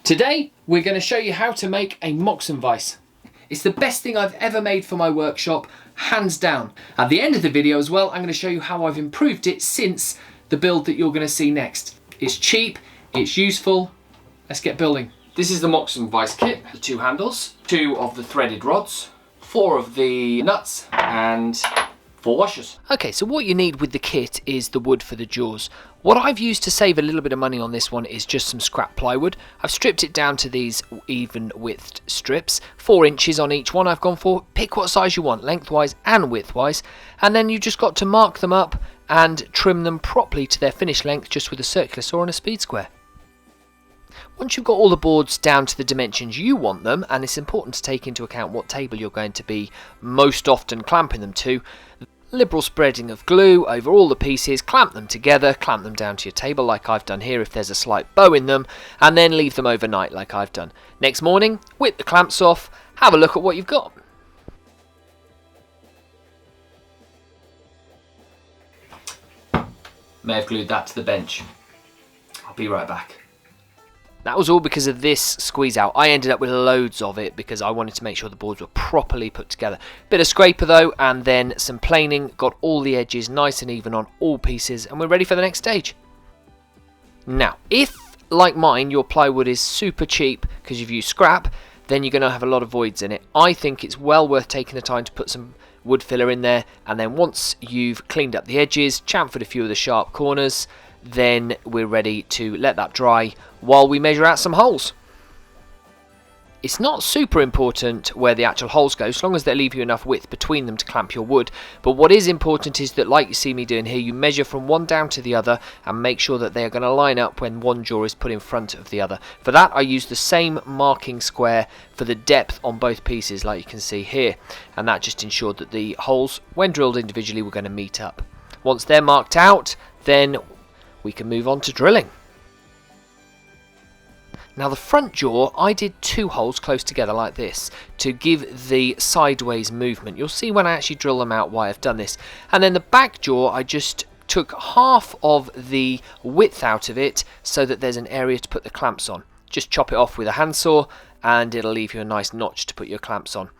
Today we're going to show you how to make a MOXON Vise. It's the best thing I've ever made for my workshop, hands down. At the end of the video as well, I'm going to show you how I've improved it since the build that you're going to see next. It's cheap, it's useful, let's get building. This is the MOXON Vise kit, the 2 handles, 2 of the threaded rods, 4 of the nuts and 4 washers. Okay, so what you need with the kit is the wood for the jaws. What I've used to save a little bit of money on this one is just some scrap plywood. I've stripped it down to these even width strips, 4 inches on each one I've gone for. Pick what size you want, lengthwise and widthwise, and then you just got to mark them up and trim them properly to their finished length just with a circular saw and a speed square. Once you've got all the boards down to the dimensions you want them, and it's important to take into account what table you're going to be most often clamping them to, liberal spreading of glue over all the pieces, clamp them together, clamp them down to your table like I've done here if there's a slight bow in them, and then leave them overnight like I've done. Next morning, whip the clamps off, have a look at what you've got. May have glued that to the bench. I'll be right back. That was all because of this squeeze out. I ended up with loads of it because I wanted to make sure the boards were properly put together. Bit of scraper though, and then some planing, got all the edges nice and even on all pieces, and we're ready for the next stage. Now, if, like mine, your plywood is super cheap because you've used scrap, then you're going to have a lot of voids in it. I think it's well worth taking the time to put some wood filler in there, and then once you've cleaned up the edges, chamfered a few of the sharp corners, then we're ready to let that dry while we measure out some holes. It's not super important where the actual holes go, as long as they leave you enough width between them to clamp your wood, but what is important is that, like you see me doing here, you measure from one down to the other and make sure that they are going to line up when one jaw is put in front of the other. For that I use the same marking square for the depth on both pieces like you can see here, and that just ensured that the holes, when drilled individually, were going to meet up. Once they're marked out, then we can move on to drilling. Now the front jaw, I did 2 holes close together like this to give the sideways movement. You'll see when I actually drill them out why I've done this. And then the back jaw, I just took half of the width out of it so that there's an area to put the clamps on. Just chop it off with a handsaw and it'll leave you a nice notch to put your clamps on.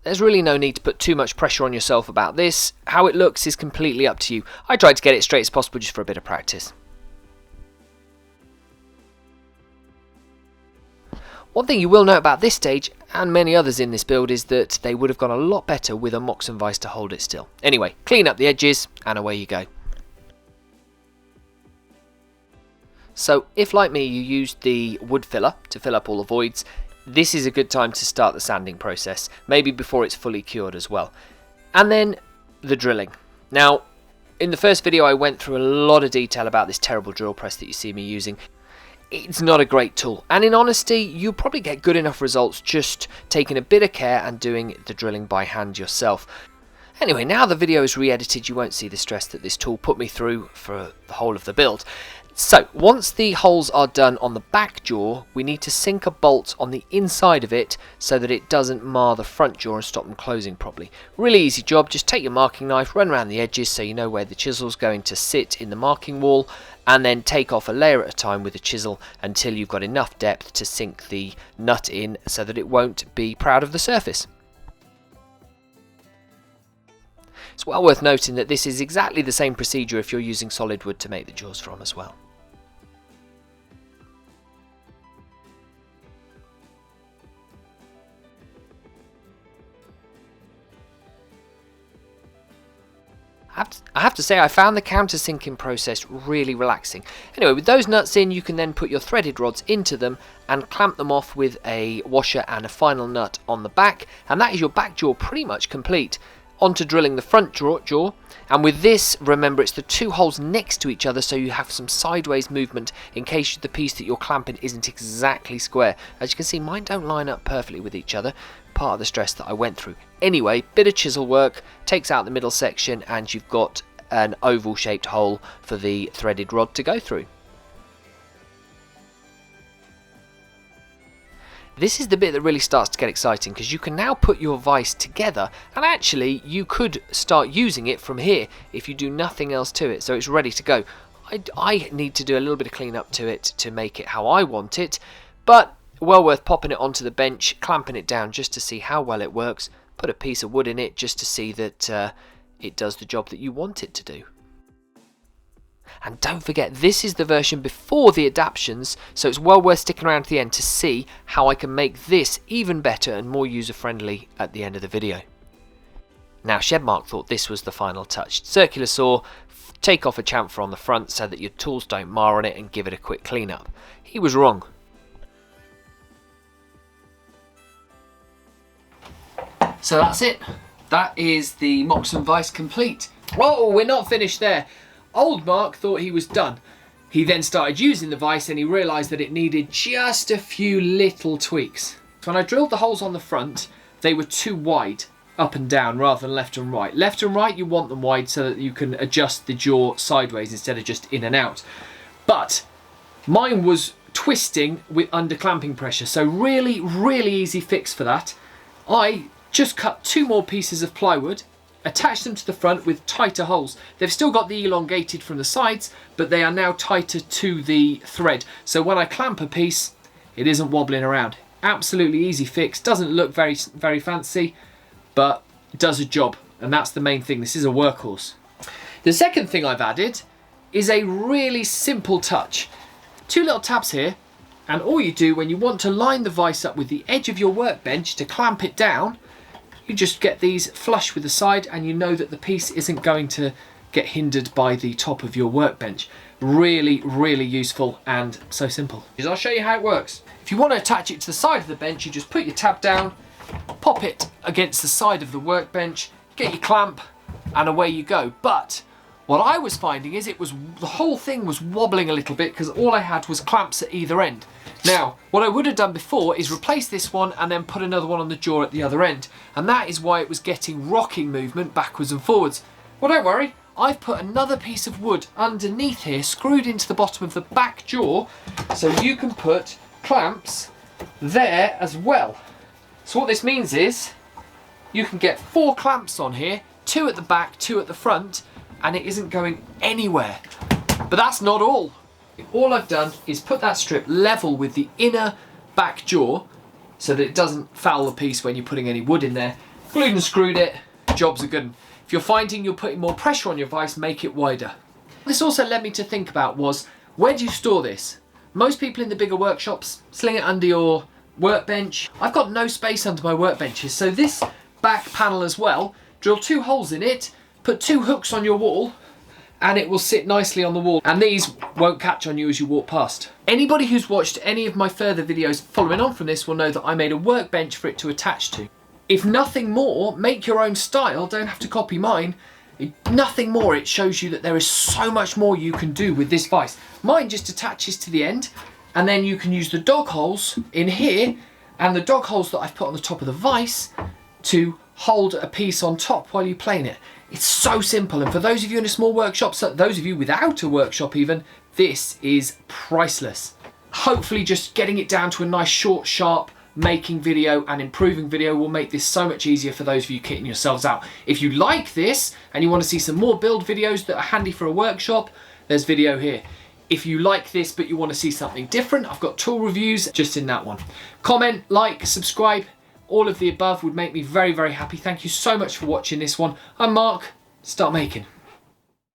There's really no need to put too much pressure on yourself about this. How it looks is completely up to you. I tried to get it straight as possible just for a bit of practice. One thing you will note about this stage, and many others in this build, is that they would have gone a lot better with a MOXON Vise to hold it still. Anyway, clean up the edges and away you go. So if, like me, you used the wood filler to fill up all the voids, this is a good time to start the sanding process, maybe before it's fully cured as well. And then the drilling. Now, in the first video I went through a lot of detail about this terrible drill press that you see me using. It's not a great tool, and in honesty you'll probably get good enough results just taking a bit of care and doing the drilling by hand yourself. Anyway, now the video is re-edited, you won't see the stress that this tool put me through for the whole of the build. So, once the holes are done on the back jaw, we need to sink a bolt on the inside of it so that it doesn't mar the front jaw and stop them closing properly. Really easy job, just take your marking knife, run around the edges so you know where the chisel's going to sit in the marking wall, and then take off a layer at a time with the chisel until you've got enough depth to sink the nut in so that it won't be proud of the surface. It's well worth noting that this is exactly the same procedure if you're using solid wood to make the jaws from as well. I have to say I found the countersinking process really relaxing. Anyway, with those nuts in, you can then put your threaded rods into them and clamp them off with a washer and a final nut on the back, and that is your back jaw pretty much complete. On to drilling the front jaw, and with this, remember, it's the 2 holes next to each other so you have some sideways movement in case the piece that you're clamping isn't exactly square. As you can see, mine don't line up perfectly with each other, part of the stress that I went through. Anyway, bit of chisel work, takes out the middle section, and you've got an oval shaped hole for the threaded rod to go through. This is the bit that really starts to get exciting, because you can now put your vise together, and actually you could start using it from here if you do nothing else to it, so it's ready to go. I need to do a little bit of clean up to it to make it how I want it, but well worth popping it onto the bench, clamping it down just to see how well it works, put a piece of wood in it just to see that it does the job that you want it to do. And don't forget, this is the version before the adaptions, so it's well worth sticking around to the end to see how I can make this even better and more user-friendly at the end of the video. Now, Shedmark thought this was the final touch. Circular saw, take off a chamfer on the front so that your tools don't mar on it and give it a quick clean up. He was wrong. So that's it. That is the MOXON Vise complete. Oh, we're not finished there. Old Mark thought he was done. He then started using the vise and he realised that it needed just a few little tweaks. When I drilled the holes on the front, they were too wide, up and down rather than left and right. Left and right, you want them wide so that you can adjust the jaw sideways instead of just in and out. But mine was twisting with under clamping pressure, so really, really easy fix for that. I just cut 2 more pieces of plywood, attach them to the front with tighter holes. They've still got the elongated from the sides, but they are now tighter to the thread. So when I clamp a piece, it isn't wobbling around. Absolutely easy fix. Doesn't look very fancy, but it does a job. And that's the main thing. This is a workhorse. The second thing I've added is a really simple touch. 2 little tabs here. And all you do when you want to line the vise up with the edge of your workbench to clamp it down, you just get these flush with the side and you know that the piece isn't going to get hindered by the top of your workbench. Really, really useful and so simple. I'll show you how it works. If you want to attach it to the side of the bench, you just put your tab down, pop it against the side of the workbench, get your clamp, and away you go. But what I was finding is the whole thing was wobbling a little bit because all I had was clamps at either end. Now, what I would have done before is replace this one and then put another one on the jaw at the other end. And that is why it was getting rocking movement backwards and forwards. Well, don't worry, I've put another piece of wood underneath here, screwed into the bottom of the back jaw, so you can put clamps there as well. So what this means is, you can get 4 clamps on here, 2 at the back, 2 at the front, and it isn't going anywhere. But that's not all. All I've done is put that strip level with the inner back jaw so that it doesn't foul the piece when you're putting any wood in there. Glued and screwed it, job's a good one. If you're finding you're putting more pressure on your vise, make it wider. This also led me to think about was, where do you store this? Most people in the bigger workshops sling it under your workbench. I've got no space under my workbenches, so this back panel as well, drill 2 holes in it, put 2 hooks on your wall, and it will sit nicely on the wall, and these won't catch on you as you walk past. Anybody who's watched any of my further videos following on from this will know that I made a workbench for it to attach to. If nothing more, make your own style, don't have to copy mine. Nothing more, it shows you that there is so much more you can do with this vise. Mine just attaches to the end, and then you can use the dog holes in here, and the dog holes that I've put on the top of the vise to hold a piece on top while you plane it. It's so simple, and for those of you in a small workshop, so those of you without a workshop even, this is priceless. Hopefully just getting it down to a nice short, sharp making video and improving video will make this so much easier for those of you kitting yourselves out. If you like this and you want to see some more build videos that are handy for a workshop, there's video here. If you like this but you want to see something different, I've got tool reviews just in that one. Comment, like, subscribe. All of the above would make me very, very happy. Thank you so much for watching this one. I'm Mark. Start making.